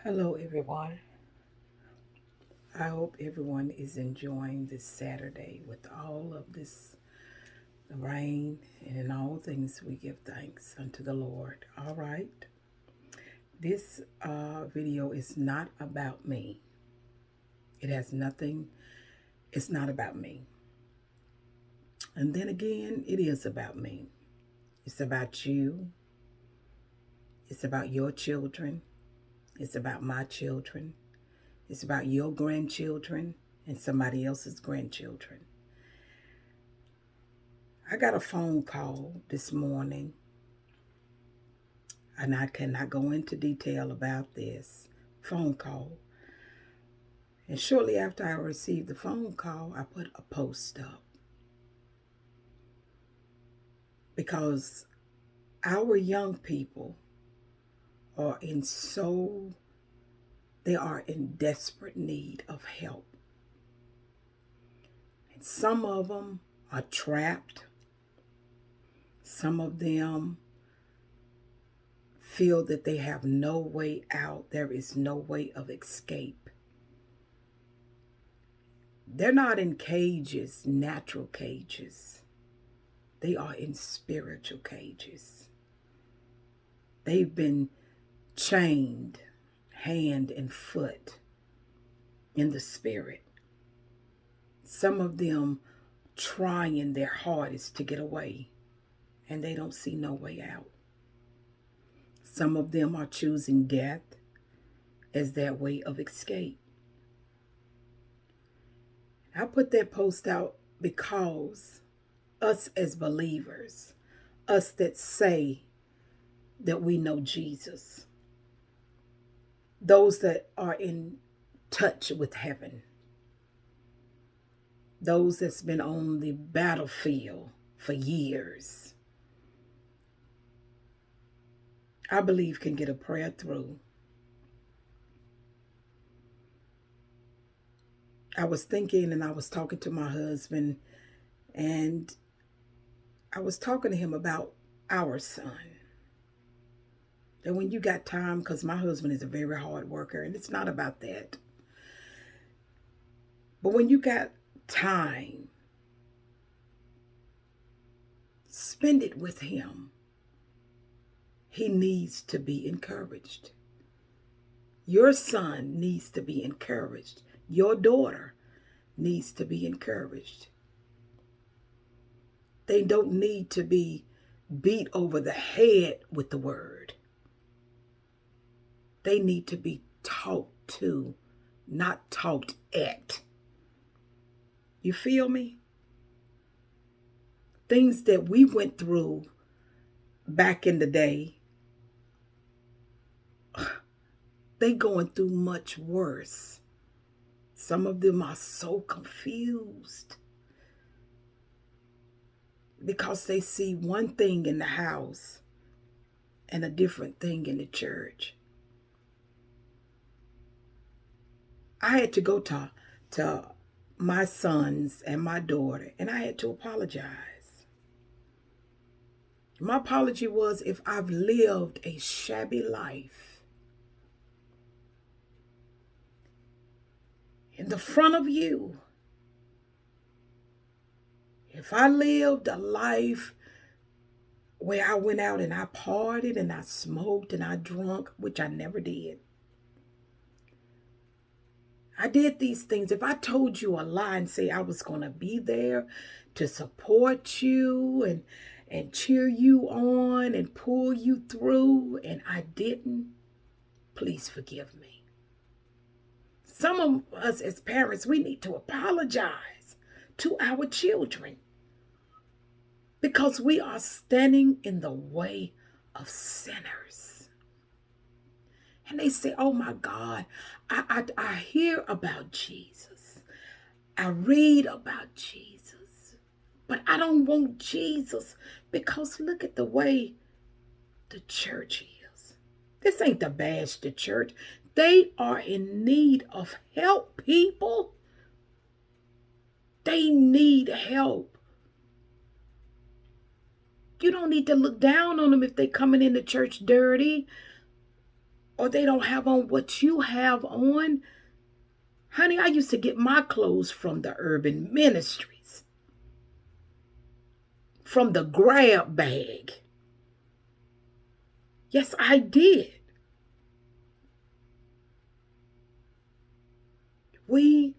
Hello, everyone. I hope everyone is enjoying this Saturday with all of this rain, and in all things we give thanks unto the Lord. All right. This video is not about me. It has nothing, it's not about me. And then again, it is about me. It's about you. It's about your children. It's about my children. It's about your grandchildren and somebody else's grandchildren. I got a phone call this morning, and I cannot go into detail about this phone call. And shortly after I received the phone call, I put a post up because our young people are they are in desperate need of help. And some of them are trapped. Some of them feel that they have no way out. There is no way of escape. They're not in cages, natural cages. They are in spiritual cages. They've been chained hand and foot in the spirit. Some of them trying their hardest to get away, and they don't see no way out. Some of them are choosing death as their way of escape. I put that post out because us as believers, us that say that we know Jesus, those that are in touch with heaven, those that's been on the battlefield for years, I believe can get a prayer through. I was thinking and I was talking to my husband, and I was talking to him about our son. And when you got time, because my husband is a very hard worker, and it's not about that. But when you got time, spend it with him. He needs to be encouraged. Your son needs to be encouraged. Your daughter needs to be encouraged. They don't need to be beat over the head with the word. They need to be talked to, not talked at. You feel me? Things that we went through back in the day, they going through much worse. Some of them are so confused because they see one thing in the house and a different thing in the church. I had to go to my sons and my daughter, and I had to apologize. My apology was if I've lived a shabby life in the front of you, if I lived a life where I went out and I partied and I smoked and I drunk, which I never did. I did these things. If I told you a lie and say I was going to be there to support you and cheer you on and pull you through, and I didn't, please forgive me. Some of us as parents, we need to apologize to our children because we are standing in the way of sinners. And they say, oh my God, I hear about Jesus. I read about Jesus. But I don't want Jesus because look at the way the church is. This ain't to bash the church. They are in need of help, people. They need help. You don't need to look down on them if they coming into church dirty. or they don't have on what you have on. Honey, I used to get my clothes from the urban ministries, from the grab bag. Yes, I did. We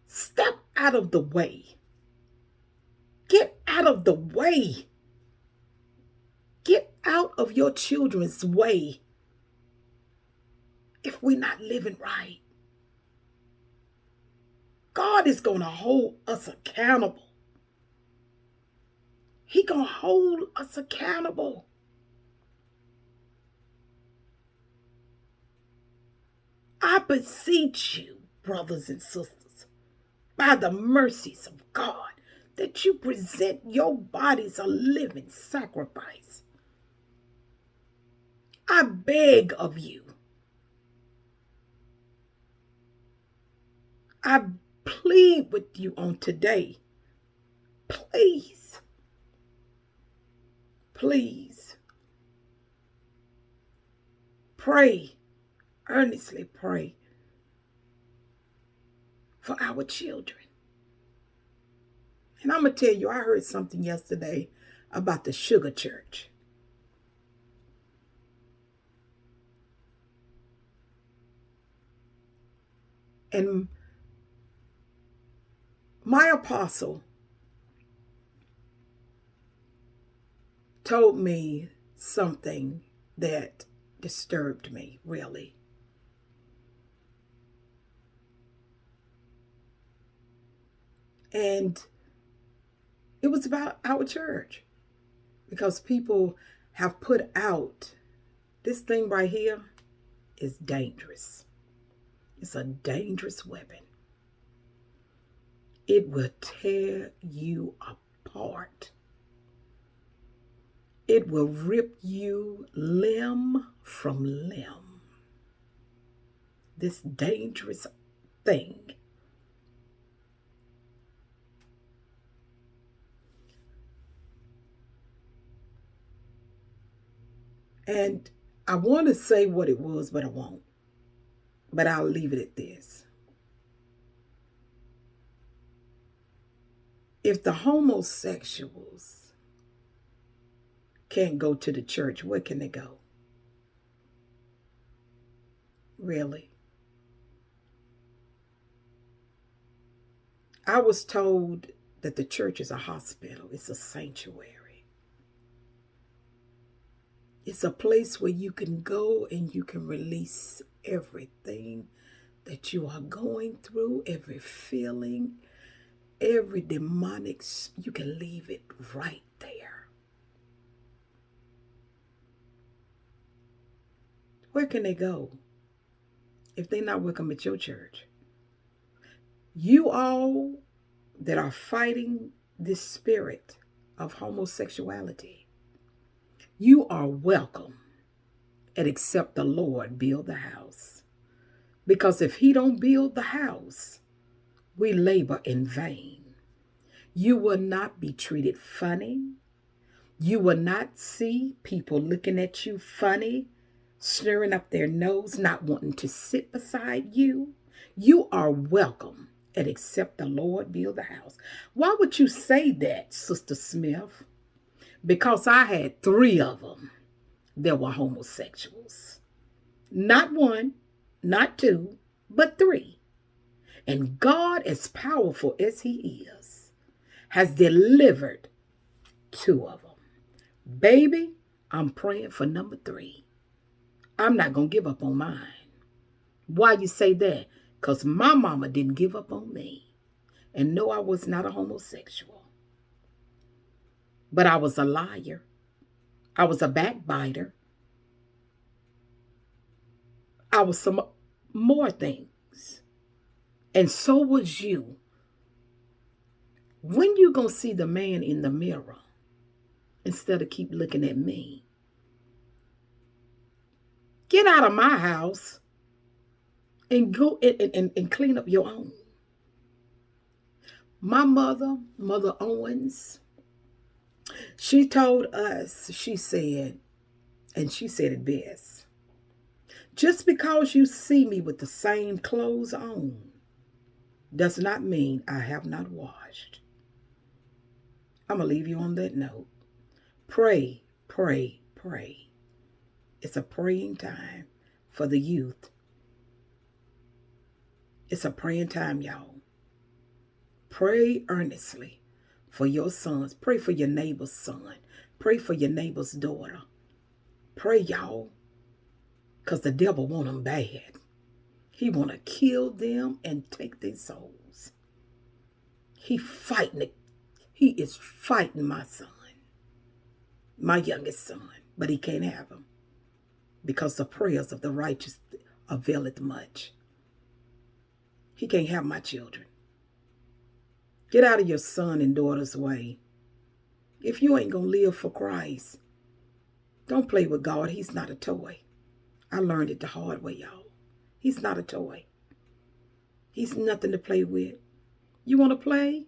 step out of the way. Get out of the way. Get out of your children's way if we're not living right. God is going to hold us accountable. He going to hold us accountable. I beseech you, brothers and sisters, by the mercies of God, that you present your bodies a living sacrifice. I beg of you. I plead with you on today. Please, please, pray, earnestly pray for our children. And I'm going to tell you, I heard something yesterday about the sugar church. And my apostle told me something that disturbed me, really. And it was about our church, because people have put out this thing right here is dangerous. It's a dangerous weapon. It will tear you apart. It will rip you limb from limb. This dangerous thing. And I want to say what it was, but I won't. But I'll leave it at this. If the homosexuals can't go to the church, where can they go? Really? I was told that the church is a hospital. It's a sanctuary. It's a place where you can go and you can release everything that you are going through, every feeling, every demonic, you can leave it right there. Where can they go if they're not welcome at your church? You all that are fighting this spirit of homosexuality, you are welcome, and except the Lord build the house. Because if he don't build the house, we labor in vain. You will not be treated funny. You will not see people looking at you funny, sneering up their nose, not wanting to sit beside you. You are welcome, and except the Lord build the house. Why would you say that, Sister Smith? Because I had 3 of them that were homosexuals. Not 1, not 2, but 3. And God, as powerful as he is, has delivered 2 of them. Baby, I'm praying for number 3. I'm not going to give up on mine. Why you say that? Because my mama didn't give up on me. And no, I was not a homosexual. But I was a liar. I was a backbiter. I was some more things. And so was you. When you going to see the man in the mirror instead of keep looking at me? Get out of my house and go and clean up your own. My mother, Mother Owens, she told us, she said, and she said it best, Just because you see me with the same clothes on does not mean I have not washed. I'm going to leave you on that note. Pray, pray, pray. It's a praying time for the youth. It's a praying time, y'all. Pray earnestly for your sons. Pray for your neighbor's son. Pray for your neighbor's daughter. Pray, y'all, because the devil want them bad. He want to kill them and take their souls. He fighting it. He is fighting my son, my youngest son, but he can't have him because the prayers of the righteous availeth much. He can't have my children. Get out of your son and daughter's way. If you ain't going to live for Christ, don't play with God. He's not a toy. I learned it the hard way, y'all. He's not a toy. He's nothing to play with. You want to play?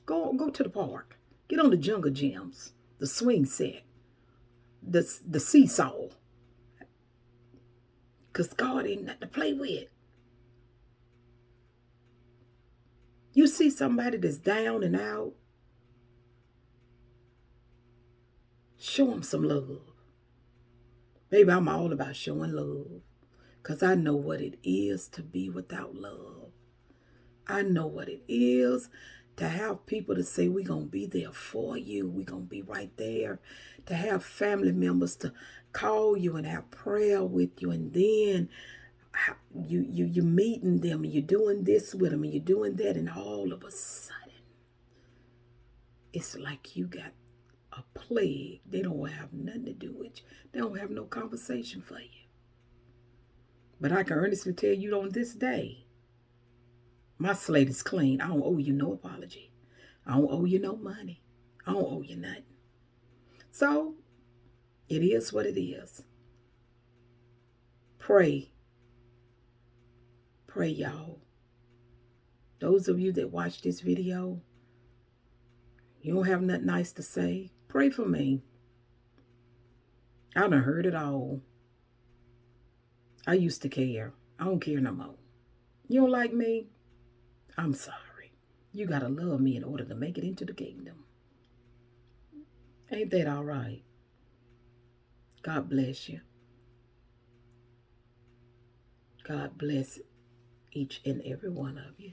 Go to the park. Get on the jungle gyms, the swing set, the seesaw. Because God ain't nothing to play with. You see somebody that's down and out, show them some love. Baby, I'm all about showing love because I know what it is to be without love. I know what it is to have people to say, we're going to be there for you. We're going to be right there. To have family members to call you and have prayer with you. And then you meeting them and you're doing this with them and you're doing that. And all of a sudden, it's like you got a plague. They don't have nothing to do with you. They don't have no conversation for you. But I can earnestly tell you on this day, my slate is clean. I don't owe you no apology. I don't owe you no money. I don't owe you nothing. So, it is what it is. Pray. Pray, y'all. Those of you that watch this video, you don't have nothing nice to say, pray for me. I done heard it all. I used to care. I don't care no more. You don't like me? I'm sorry. You got to love me in order to make it into the kingdom. Ain't that all right? God bless you. God bless each and every one of you.